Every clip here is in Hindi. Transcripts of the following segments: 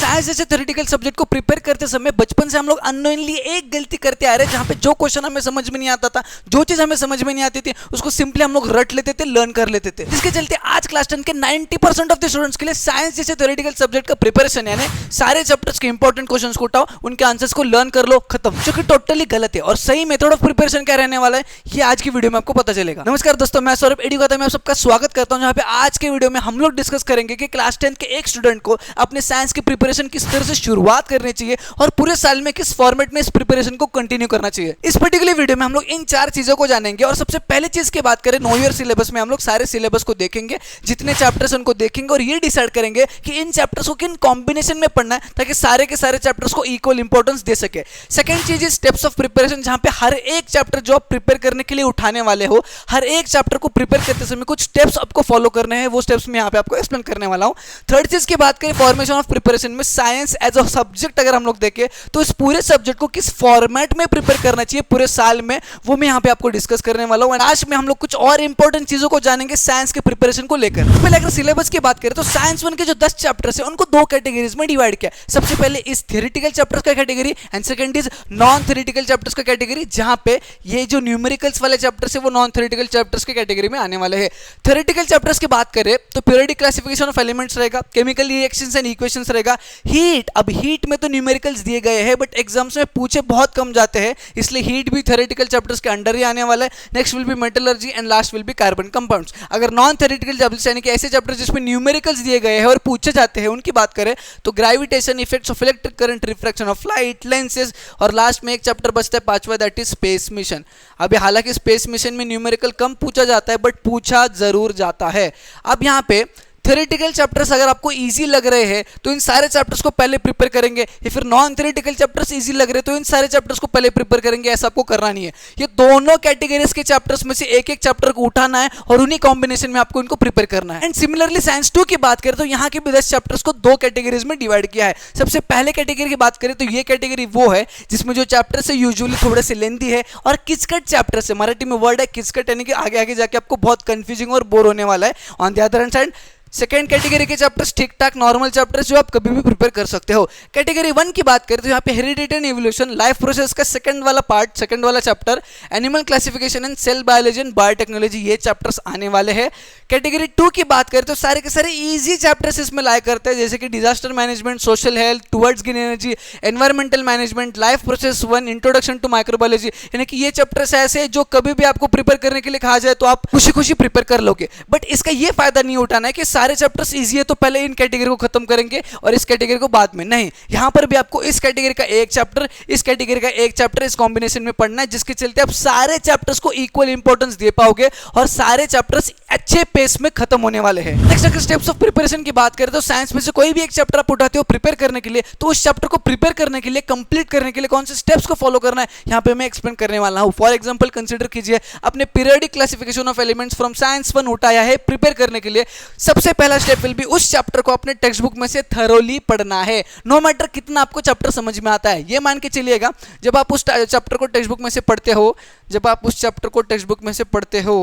साइंस जैसे थ्योरेटिकल सब्जेक्ट को प्रिपेयर करते समय बचपन से हम लोग अननोइंगली एक गलती करते आ रहे हैं, जहां पे जो क्वेश्चन हमें समझ में नहीं आता था, जो चीज हमें समझ में नहीं आती थी, उसको सिंपली हम लोग रट लेते थे, लर्न कर लेते थे। जिसके चलते आज क्लास 10 के 90% ऑफ द स्टूडेंट्स के लिए साइंस जैसे थ्योरेटिकल सब्जेक्ट का प्रिपरेशन यानी सारे चैप्टर्स के इंपॉर्टेंट क्वेश्चंस को उठाओ, उनके आंसर्स को लर्न कर लो, खत्म। जो कि टोटली गलत है। और सही मेथड ऑफ प्रिपरेशन क्या रहने वाला है, ये आज की वीडियो में आपको पता चलेगा। नमस्कार दोस्तों, मैं सौरभ एडुकेटर में आप सबका स्वागत करता हूं, जहां पे आज के वीडियो में हम लोग डिस्कस करेंगे कि क्लास 10 के एक स्टूडेंट को अपने साइंस की प्रिपरेशन किस तरह से शुरुआत करनी चाहिए और पूरे साल में किस फॉर्मेट में इस प्रिपरेशन को कंटिन्यू करना चाहिए। इस पर्टिकुलर वीडियो में हम लोग इन चार चीजों को जानेंगे। और सबसे पहले चीज की बात करें, नो ईयर सिलेबस में हम लोग सारे सिलेबस को देखेंगे, जितने चैप्टर्स उनको देखेंगे और ये डिसाइड करेंगे कि इन चैप्टर्स को किन कॉम्बिनेशन में पढ़ना है ताकि सारे के सारे चैप्टर्स को इक्वल इंपॉर्टेंस दे सके। सेकंड चीज इज स्टेप्स ऑफ प्रिपरेशन, जहां पे हर एक चैप्टर जो आप प्रिपेयर करने के लिए उठाने वाले हो, हर एक चैप्टर को प्रिपेयर करते समय कुछ स्टेप्स आपको फॉलो करने हैं, वो स्टेप्स मैं यहाँ पे आपको एक्सप्लेन करने वाला हूं। थर्ड चीज की बात करें, फॉर्मेशन ऑफ प्रिपरेशन में साइंस एज अ सब्जेक्ट अगर हम लोग देखें तो इस पूरे सब्जेक्ट को किस फॉर्मेट में प्रिपेयर करना चाहिए पूरे साल में, वो मैं यहाँ पे आपको डिस्कस करने वाला हूँ। आज में हम लोग कुछ और इंपॉर्टेंट चीजों को जानेंगे साइंस के प्रिपरेशन को लेकर। पहले अगर सिलेबस की बात करें तो साइंस 1 के जो 10 चैप्टर्स हैं उनको दो कैटेगरीज में डिवाइड किया। सबसे पहले इस थ्योरेटिकल चैप्टर्स का category and second is non theoretical chapters का कैटेगरी, जहां पे ये जो न्यूमेरिकल्स वाले चैप्टर्स है वो नॉन थ्योरेटिकल चैप्टर्स के कैटेगरी में आने वाले हैं। थ्योरेटिकल चैप्टर्स की बात करें तो पीरियोडिक क्लासिफिकेशन ऑफ एलिमेंट्स रहेगा, केमिकल रिएक्शंस एंड इक्वेशंस रहेगा, हीट। अब हीट में तो न्यूमेरिकल्स दिए गए हैं बट एग्जाम्स में पूछे बहुत कम जाते हैं, इसलिए हीट भी थ्योरेटिकल चैप्टर्स के अंडर ही आने वाला है। Next will be metallurgy and last will be carbon compounds. अगर नॉन थ्योरेटिकल चैप्टर्स यानी कि ऐसे चैप्टर्स जिसमें न्यूमेरिकल्स दिए गए हैं और पूछे जाते हैं उनकी बात करें तो gravitation, effects of electric current, refraction of light, lenses, और लास्ट में एक चैप्टर बचता है पांचवा, दैट इज स्पेस मिशन। अभी हालांकि स्पेस मिशन में न्यूमेरिकल कम पूछा जाता है बट पूछा जरूर जाता है। अब यहाँ पे थ्योरेटिकल चैप्टर्स अगर आपको इजी लग रहे हैं तो इन सारे चैप्टर्स को पहले प्रिपेयर करेंगे, या फिर नॉन थ्योरेटिकल चैप्टर्स इजी लग रहे हैं तो इन सारे चैप्टर्स को पहले प्रिपेयर करेंगे, ऐसा आपको करना नहीं है। ये दोनों कैटेगरीज के चैप्टर्स में से एक एक चैप्टर को उठाना है और उन्हीं कॉम्बिनेशन में आपको इनको प्रिपेयर करना है। एंड सिमिलरली साइंस 2 की बात करें तो यहाँ के भी 10 चैप्टर्स को दो कैटेगरीज में डिवाइड किया है। सबसे पहले कैटेगरी की बात करें तो ये कैटेगरी वो है जिसमें जो चैप्टर्स है यूजुअली थोड़े से लेंथी है और किचकट चैप्टर्स है। मराठी में वर्ड है किचकट, यानी कि आगे आगे जाके आपको बहुत कंफ्यूजिंग और बोर होने वाला है। On the other hand side second category के चैप्टर्स ठीक ठाक नॉर्मल चैप्टर्स जो आप कभी भी प्रिपेयर कर सकते हो। कैटेगरी 1 की बात करें तो यहाँ पे heredity and evolution, life process का सेकंड वाला पार्ट, सेकंड वाला chapter, animal classification and cell biology and biotechnology, ये चैप्टर्स आने वाले हैं। कैटेगरी 2 की बात करें तो सारे के सारे इजी चैप्टर्स इसमें लाया करते हैं, जैसे कि disaster management, social health, towards green energy, environmental management, life process 1, introduction to microbiology. यानी कि ये चैप्टर्स ऐसे जो कभी भी आपको प्रिपेयर करने के लिए कहा जाए तो आप खुशी खुशी प्रिपेयर कर लोगे। बट इसका ये फायदा नहीं उठाना है कि सारे चैप्टर्स इजी तो पहले इन कैटेगरी को खत्म करेंगे और इस कैटेगरी को बाद में, नहीं। यहां पर भी आपको इस कैटेगरी का एक चैप्टर, इस कैटेगरी का एक चैप्टर इस कॉम्बिनेशन में पढ़ना है, जिसके चलते आप सारे चैप्टर्स को इक्वल इंपॉर्टेंस दे पाओगे और सारे चैप्टर्स अच्छे पेस में खत्म होने वाले हैं। नेक्स्ट अगर स्टेप्स ऑफ प्रिपरेशन की बात करें तो साइंस में से कोई भी एक चैप्टर आप उठाते हो प्रिपेयर करने के लिए, तो उस चैप्टर को प्रिपेयर करने के लिए, कंप्लीट करने के लिए कौन से स्टेप्स को फॉलो करना है यहां पे मैं एक्सप्लेन करने वाला हूं। फॉर एग्जांपल कंसीडर कीजिए आपने periodic classification of elements from science 1 उठाया है प्रिपेयर करने के लिए। सबसे पहला स्टेप विल बी उस चैप्टर को अपने टेक्स्ट बुक में से थरोली पढ़ना है, नो मैटर कितना आपको चैप्टर समझ में आता है। ये मान के चलिएगा जब आप उस चैप्टर को टेक्स्ट बुक में से पढ़ते हो, जब आप उस चैप्टर को टेक्स्ट बुक में से पढ़ते हो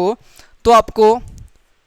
तो आपको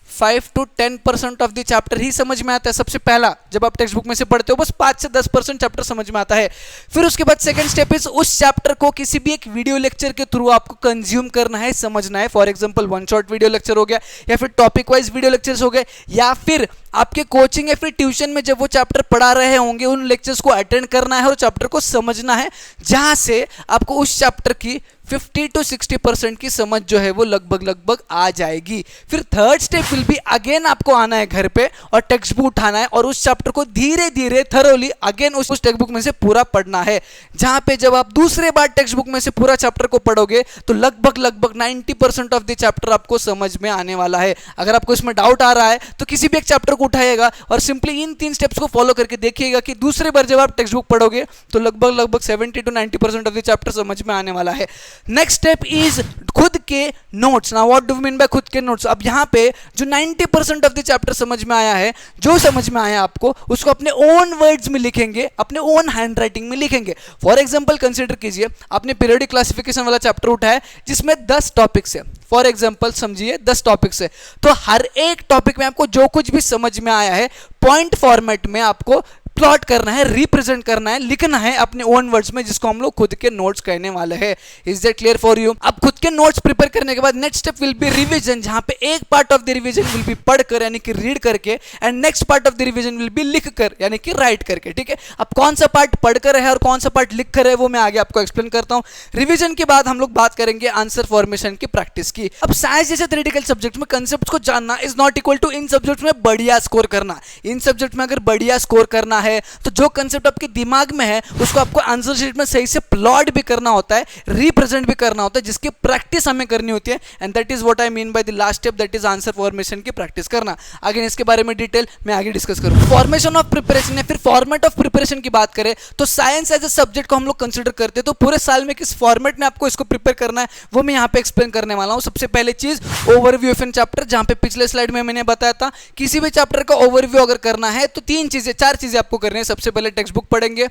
5 to 10% ऑफ द चैप्टर ही समझ में आता है। सबसे पहला जब आप टेक्स्ट बुक में से पढ़ते हो बस 5 से 10% चैप्टर समझ में आता है। फिर उसके बाद सेकंड स्टेप इज उस चैप्टर को किसी भी एक वीडियो लेक्चर के थ्रू आपको कंज्यूम करना है, समझना है। For example one shot video lecture हो गया, या फिर टॉपिक वाइज वीडियो लेक्चर्स हो गए, या फिर आपके कोचिंग या फिर ट्यूशन में जब वो चैप्टर पढ़ा रहे होंगे उन लेक्चर्स को अटेंड करना है और चैप्टर को समझना है, जहां से आपको उस चैप्टर की 50 to 60% की समझ जो है वो लगभग आ जाएगी। फिर third step will be again आपको आना है घर पे और टेक्स्ट बुक उठाना है और उस चैप्टर को धीरे धीरे थरोली अगेन उस टेक्स्ट बुक में से पूरा पढ़ना है, जहां पे जब आप दूसरे बार टेक्स्ट बुक में से पूरा चैप्टर को पढ़ोगे तो लगभग 90% ऑफ द चैप्टर आपको समझ में आने वाला है। अगर आपको इसमें डाउट आ रहा है तो किसी भी एक चैप्टर को उठाइएगा और सिंपली इन 3 स्टेप्स को फॉलो करके देखिएगा कि दूसरे बार जब आप टेक्स्ट बुक पढ़ोगे तो लगभग 70 to 90% ऑफ द चैप्टर समझ में आने वाला है। नेक्स्ट स्टेप इज खुद के notes. Now what do we mean by खुद के नोट्स? अब यहां पे जो 90% ऑफ द चैप्टर समझ में आया है, जो समझ में आया आपको, उसको अपने ओन वर्ड्स में लिखेंगे, अपने ओन हैंड राइटिंग में लिखेंगे। फॉर एग्जांपल कंसीडर कीजिए आपने पीरियोडिक क्लासिफिकेशन वाला चैप्टर उठाया जिसमें 10 टॉपिक्स है। फॉर एग्जाम्पल समझिए 10 टॉपिक्स है, तो हर एक टॉपिक में आपको जो कुछ भी समझ में आया है पॉइंट फॉर्मेट में आपको प्लॉट करना है, रिप्रेजेंट करना है, लिखना है अपने ओन वर्ड्स में, जिसको हम लोग खुद के नोट्स कहने वाले हैं। Is that clear for you? अब खुद के नोट्स प्रिपेयर करने के बाद next step will be revision, जहां पे एक part of the revision will be पढ़कर यानी कि रीड करके, and next part of the revision will be लिख कर यानी कि राइट करके। ठीक है, अब कौन सा पार्ट पढ़कर है और कौन सा पार्ट लिख कर है वो मैं आगे आपको एक्सप्लेन करता हूं। रिवीजन के बाद हम लोग बात करेंगे आंसर फॉर्मेशन की प्रैक्टिस की। अब साइंस जैसे थ्योरेटिकल सब्जेक्ट में कंसेप्ट को जानना इज नॉट इक्वल टू इन सब्जेक्ट में बढ़िया स्कोर करना। इन सब्जेक्ट में अगर बढ़िया स्कोर करना है तो जो कंसेप्ट आपके दिमाग में है उसको आपको आंसर शीट में सही से प्लॉट भी करना होता है, रिप्रेजेंट भी करना होता है, जिसकी प्रैक्टिस हमें करनी होती है। And that is what I mean by the last step, that is answer formation की प्रैक्टिस करना। आगे इसके बारे में डिटेल मैं आगे डिस्कस करूंगा। फॉर्मेशन ऑफ प्रिपरेशन या फिर फॉर्मेट ऑफ प्रिपरेशन की बात करें तो साइंस एज ए सब्जेक्ट को हम लोग कंसीडर करते हैं, तो पूरे साल में किस फॉर्मेट में आपको इसको प्रिपेयर करना है वो मैं यहाँ पे एक्सप्लेन करने वाला हूँ। सबसे पहले चीज ओवरव्यू ऑफ एन चैप्टर, जहां पे पिछले स्लाइड में मैंने बताया था किसी भी चैप्टर का ओवरव्यू अगर करना है तो चार चीजें आपको करनी है। सबसे पहले टेक्स्ट बुक पढ़ेंगे,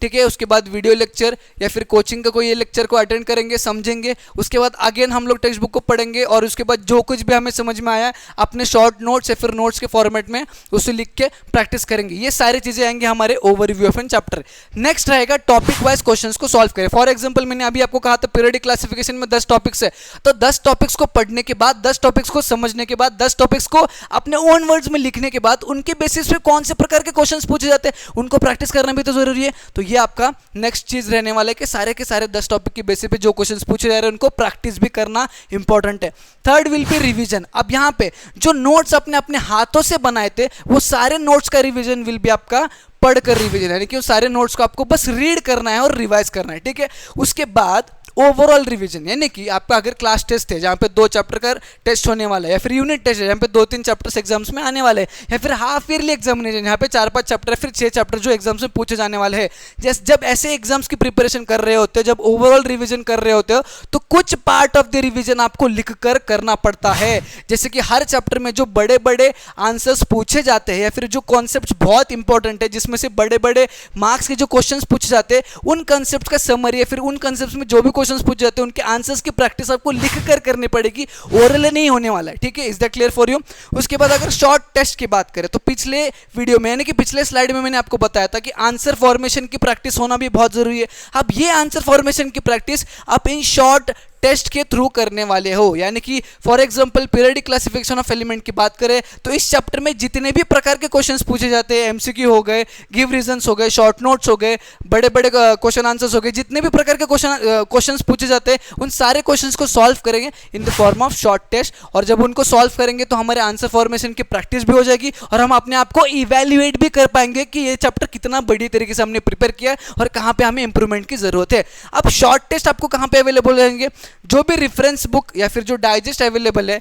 ठीक है, उसके बाद वीडियो लेक्चर या फिर कोचिंग का कोई लेक्चर को अटेंड करेंगे, समझेंगे, उसके बाद अगेन हम लोग टेक्स्ट बुक को पढ़ेंगे और उसके बाद जो कुछ भी हमें समझ में आया अपने शॉर्ट नोट्स या फिर नोट्स के फॉर्मेट में उसे लिख के प्रैक्टिस करेंगे। ये सारी चीजें आएंगे हमारे overview of an chapter. Next रहेगा टॉपिक वाइज क्वेश्चंस को सॉल्व करें। फॉर एग्जांपल मैंने अभी आपको कहा था पीरियोडिक क्लासिफिकेशन में 10 टॉपिक्स है, तो 10 टॉपिक्स को पढ़ने के बाद, 10 टॉपिक्स को समझने के बाद, 10 टॉपिक्स को अपने ओन वर्ड्स में लिखने के बाद उनके बेसिस पे कौन से प्रकार के क्वेश्चंस पूछे जाते हैं उनको प्रैक्टिस करना भी तो जरूरी है। तो ये आपका नेक्स्ट चीज रहने वाला है कि सारे के सारे 10 टॉपिक की बेसिस पे जो क्वेश्चंस पूछे जा रहे हैं उनको प्रैक्टिस भी करना इंपॉर्टेंट है। Third will be revision. अब यहां पे जो नोट्स अपने अपने हाथों से बनाए थे वो सारे नोट्स का रिवीजन विल बी आपका पढ़कर रिवीजन, यानी कि उस सारे नोट्स को आपको बस रीड करना है और रिवाइज करना है। ठीक है, उसके बाद ओवरऑल रिवीजन, यानी कि आपका अगर क्लास टेस्ट है जहां पे 2 चैप्टर का टेस्ट होने वाला है, या फिर यूनिट टेस्ट है जहां पे 2-3 चैप्टर्स एग्जाम्स में आने वाले हैं, या फिर हाफ ईयरली एग्जामिनेशन यहाँ पे 4-5 चैप्टर फिर 6 चैप्टर जो एग्जाम्स में पूछे जाने वाले हैं। जब ऐसे एग्जाम्स की प्रिपरेशन कर रहे होते हो, जब ओवरऑल रिविजन कर रहे होते हो, तो कुछ पार्ट ऑफ द रिविजन आपको लिख कर करना पड़ता है। जैसे कि हर चैप्टर में जो बड़े बड़े आंसर्स पूछे जाते हैं या फिर जो कॉन्सेप्ट बहुत इंपॉर्टेंट है जिसमें से बड़े बड़े मार्क्स के जो क्वेश्चन पूछे जाते हैं उन कॉन्सेप्ट का समरी या फिर उन कॉन्सेप्ट में जो भी क्वेश्चन पूछे जाते हैं उनके आंसर्स की प्रैक्टिस आपको लिख कर करनी पड़ेगी, ओरल नहीं होने वाला है। ठीक है, is that clear for you? उसके बाद अगर शॉर्ट टेस्ट की बात करें तो पिछले वीडियो में यानी कि पिछले स्लाइड में मैंने आपको बताया था कि आंसर फॉर्मेशन की प्रैक्टिस होना भी बहुत जरूरी है। अब ये आंसर फॉर्मेशन की प्रैक्टिस आप इन शॉर्ट टेस्ट के थ्रू करने वाले हो, यानी कि for example periodic classification of element की बात करें तो इस चैप्टर में जितने भी प्रकार के क्वेश्चंस पूछे जाते हैं, एमसीक्यू हो गए, गिव रीजंस हो गए, शॉर्ट नोट्स हो गए, बड़े बड़े क्वेश्चन आंसर्स हो गए, जितने भी प्रकार के क्वेश्चंस पूछे जाते हैं उन सारे क्वेश्चंस को सॉल्व करेंगे in the form of short test. और जब उनको सॉल्व करेंगे तो हमारे आंसर फॉर्मेशन की प्रैक्टिस भी हो जाएगी और हम अपने आप को इवेल्युएट भी कर पाएंगे कि ये चैप्टर कितना बढ़िया तरीके से हमने प्रिपेयर किया और कहाँ पे हमें इंप्रूवमेंट की जरूरत है। अब शॉर्ट टेस्ट आपको कहाँ पे अवेलेबल रहेंगे? जो भी रेफरेंस बुक या फिर जो डाइजेस्ट अवेलेबल है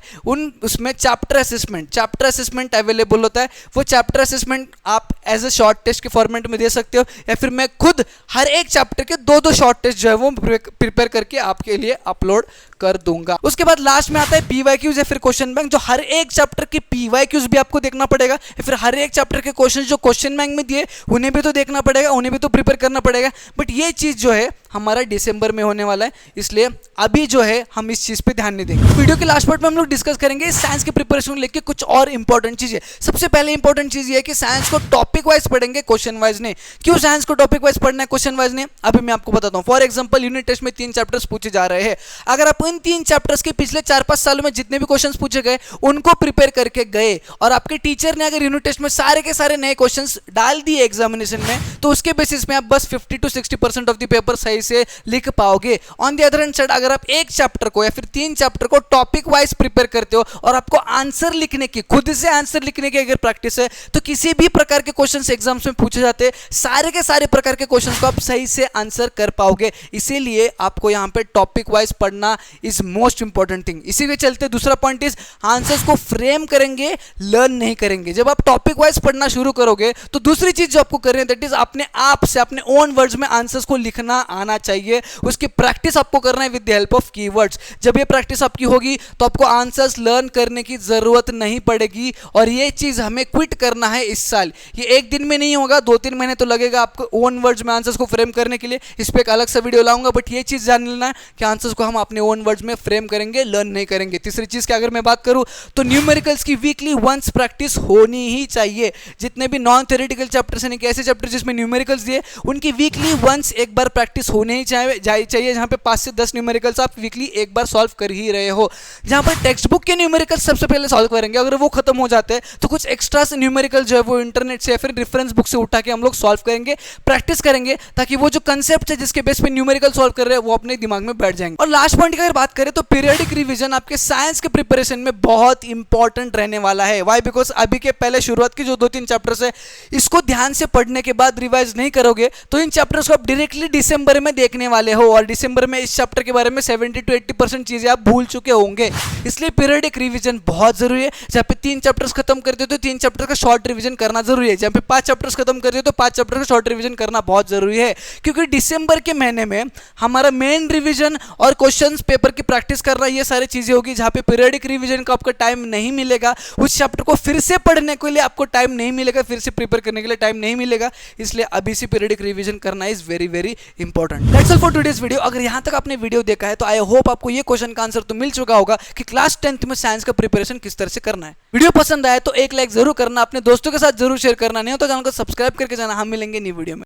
उसमें चैप्टर असेसमेंट अवेलेबल होता है। वो चैप्टर असेसमेंट आप एज ए शॉर्ट टेस्ट के फॉर्मेट में दे सकते हो या फिर मैं खुद हर एक चैप्टर के 2-2 शॉर्ट टेस्ट जो है वो प्रिपेयर करके आपके लिए अपलोड कर दूंगा। उसके बाद लास्ट में आता है पीवाईक्यूज या फिर क्वेश्चन बैंक। जो हर एक चैप्टर की पीवाईक्यूज भी आपको देखना पड़ेगा या फिर हर एक चैप्टर के क्वेश्चन जो क्वेश्चन बैंक में दिए उन्हें भी तो देखना पड़ेगा, उन्हें भी तो प्रिपेयर करना पड़ेगा। बट ये चीज जो है हमारा दिसंबर में होने वाला है, इसलिए अभी जो है हम इस चीज पे ध्यान नहीं देंगे। वीडियो के लास्ट पार्ट में हम लोग डिस्कस करेंगे साइंस की प्रिपरेशन लेके कुछ और इंपॉर्टेंट चीजें। सबसे पहले इंपॉर्टेंट चीज ये है कि साइंस को टॉपिक वाइज पढ़ेंगे, क्वेश्चन वाइज नहीं। क्यों साइंस को टॉपिक वाइज पढ़ना है, क्वेश्चन वाइज नहीं? अभी मैं आपको बताता हूं। फॉर एग्जांपल यूनिट टेस्ट में 3 चैप्टर्स पूछे जा रहे हैं। अगर आप इन 3 चैप्टर्स के पिछले 4-5 सालों में जितने भी क्वेश्चंस पूछे गए उनको प्रिपेयर करके गए और आपके टीचर ने अगर यूनिट टेस्ट में सारे के सारे नए क्वेश्चंस डाल दिए एग्जामिनेशन में, तो उसके बेसिस में आप बस 50 to 60% ऑफ द पेपर सही से लिख पाओगे। On the other hand side अगर आप एक चैप्टर को या फिर 3 चैप्टर को टॉपिक वाइज प्रिपेयर करते हो और आपको आंसर लिखने की, खुद से आंसर लिखने की अगर प्रैक्टिस है, तो किसी भी प्रकार के क्वेश्चंस एग्जाम्स में पूछे जाते हैं सारे के सारे प्रकार के क्वेश्चंस को आप सही से आंसर कर पाओगे। इसीलिए आपको यहां पे टॉपिक वाइज पढ़ना इज मोस्ट इंपॉर्टेंट थिंग। इसी के चलते दूसरा पॉइंट इज आंसर्स को फ्रेम करेंगे, लर्न नहीं करेंगे। जब आप टॉपिक वाइज पढ़ना शुरू करोगे तो दूसरी चीज जो आपको करनी है दैट इज अपने आप से अपने ओन वर्ड्स में आंसर्स को लिखना आना करना चाहिए, उसकी प्रैक्टिस आपको करना है with the help of keywords. जब ये प्रैक्टिस आपकी होगी तो आपको आंसर्स लर्न करने की जरूरत नहीं पड़ेगी, और ये चीज हमें क्विट करना है इस साल। ये एक दिन में नहीं होगा, 2-3 महीने तो लगेगा आपको ओन वर्ड्स में आंसर्स को फ्रेम करने के लिए। इस पे एक अलग सा वीडियो लाऊंगा, बट ये चीज जान लेना है कि आंसर्स को हम अपने ओन वर्ड्स में फ्रेम करेंगे, लर्न नहीं करेंगे। तीसरी चीज की अगर मैं बात करूं तो न्यूमेरिकल्स की वीकली वंस प्रैक्टिस होनी ही चाहिए। जितने भी नॉन थ्योरेटिकल चैप्टर्स हैं, ऐसे चैप्टर जिसमें न्यूमेरिकल्स दिए, उनकी वीकली वंस एक बार प्रैक्टिस होनी ही चाहिए, जहां पे 5 से 10 न्यूमेरिकल्स आप वीकली एक बार सॉल्व कर ही रहे हो। जहां पर टेक्स्ट बुक के न्यूमेरिकल्स सबसे पहले सॉल्व करेंगे, अगर वो खत्म हो जाते हैं तो कुछ एक्स्ट्रा से न्यूमेरिकल जो है वो इंटरनेट से या फिर रेफरेंस बुक से उठा के हम लोग सॉल्व करेंगे, प्रैक्टिस करेंगे, ताकि वो जो कंसेप्ट है जिसके बेस पे न्यूमेरिकल सॉल्व कर रहे हैं वो अपने दिमाग में बैठ जाएंगे। और लास्ट पॉइंट की अगर बात करें तो पीरियडिक रिवीजन आपके साइंस के प्रिपरेशन में बहुत इंपॉर्टेंट रहने वाला है। वाई? बिकॉज अभी के पहले शुरुआत की जो 2-3 चैप्टर्स है, इसको ध्यान से पढ़ने के बाद रिवाइज नहीं करोगे तो इन चैप्टर्स को आप डायरेक्टली दिसंबर में देखने वाले हो, और दिसंबर में इस चैप्टर के बारे में 70 to 80% चीजें आप भूल चुके होंगे। इसलिए पीरियडिक रिवीजन बहुत जरूरी है। जहाँ पे 3 चैप्टर्स खत्म करते हो तो 3 चैप्टर का शॉर्ट रिवीजन करना जरूरी है। जहाँ पे 5 चैप्टर्स खत्म करते हो तो 5 चैप्टर का शॉर्ट रिवीजन करना बहुत जरूरी है, क्योंकि दिसंबर के महीने में हमारा मेन रिवीजन और क्वेश्चंस पेपर की प्रैक्टिस करना, ये सारी चीजें होगी, जहाँ पे पीरियडिक रिवीजन का आपको टाइम नहीं मिलेगा, उस चैप्टर को फिर से पढ़ने के लिए आपको टाइम नहीं मिलेगा, फिर से प्रिपेयर करने के लिए टाइम नहीं मिलेगा। इसलिए अभी से पीरियडिक रिवीजन करना is very very important. That's all for today's video. अगर यहां तक आपने वीडियो देखा है तो आई होप आपको ये क्वेश्चन का आंसर तो मिल चुका होगा कि क्लास 10th में साइंस का प्रिपरेशन किस तरह से करना है। वीडियो पसंद आए तो एक लाइक जरूर करना, अपने दोस्तों के साथ जरूर शेयर करना, नहीं हो तो चैनल को सब्सक्राइब करके जाना। हम मिलेंगे न्यू वीडियो में।